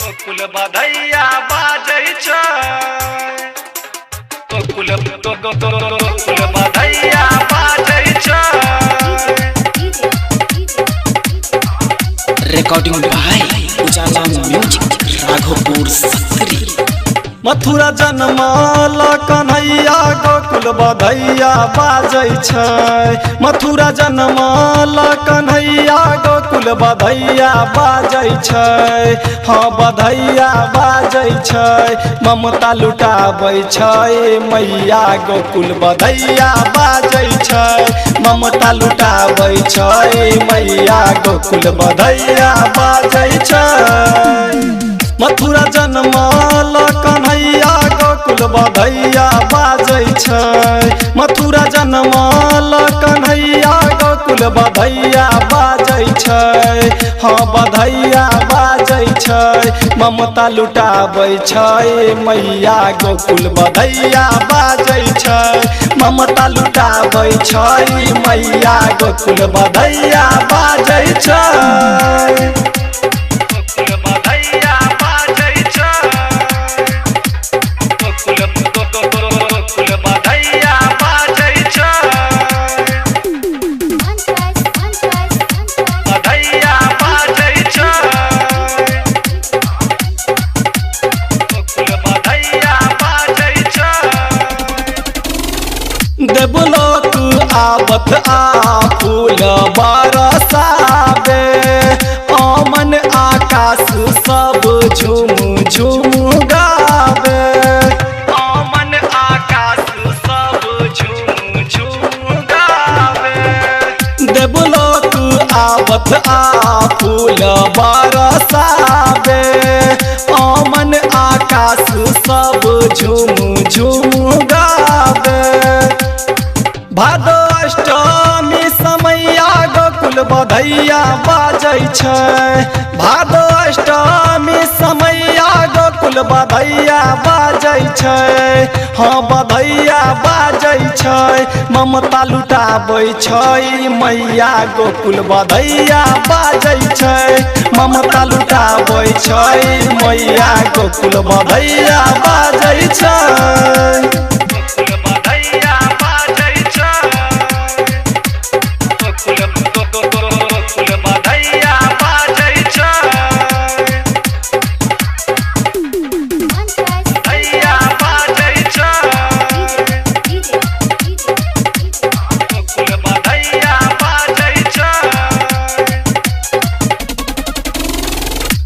कुल बधैया बाजै छै कुल बधैया बाजै छै। रिकॉर्डिंग बाय उजाला म्यूजिक राघोपुर सकरी। मथुरा जन्मल कन्हैया गोकुल बधैया बाजै छै। मथुरा जन्मल कन्हैया गोकुल बधैया बाजै छै। हाँ बधैया बाजै छै ममता लुटाबै छै मैया गोकुल बधैया बाजै छै। ममता लुटाबै छै मैया गोकुल बधैया बाजै छै। मथुरा जन्मल कन्हैया गोकुल बधैया बाजै छै। मथुरा जन्मल कन्हैया गोकुल बधैया बाजै छै। हाँ बधैया बाजै छै ममता लुटाबै छै मैया गोकुल बधैया बाजै छै। ममता लुटाबै छै मैया गोकुल बधैया बाजै छै। देवलोक आवत आ फूल बरसावे अमन आकाश सब झूम झूम गावे। अमन आकाश सब झूम झूम गावे। देवलोक आवत आ फूल बरसावे अमन आकाश सब झूम झूम गावे। भादो अष्टमी समैया गोकुल बधैया बाजै छै। भादो अष्टमी समैया गोकुल बधैया बाजै छै। हाँ बधैया बाजै छै ममता लुटाबै छै मैया गोकुल बधैया बाजै छै। ममता लुटाबै छै मैया गोकुल बधैया बाजै छै।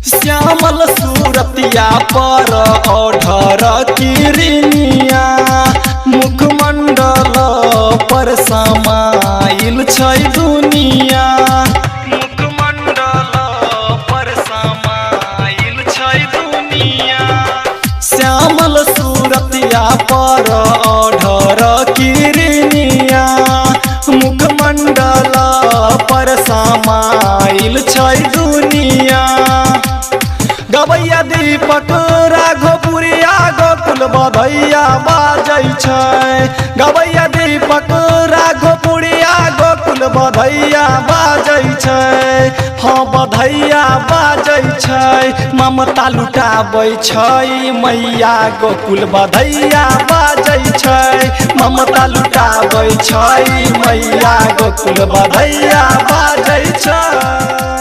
श्यामल सूरतिया पर ओढ़र किरनिया मुखमंडल पर समाइल छै दुनिया। मुखमंडल पर समाइल छै दुनिया। श्यामल सूरतिया पर ओढ़र किरनिया मुखमंडल पर समाइल छै दुनिया। गवैया दीपक राघोपुरिया गोकुल बधैया बाजै छै। गवैया दीपक राघोपुरिया गोकुल बधैया बाजै छै। हाँ बधैया बाजै छै ममता लुटाबै छै मैया गोकुल बधैया बाजै छै। ममता लुटाबै छै मैया गोकुल बधैया बाजै छै।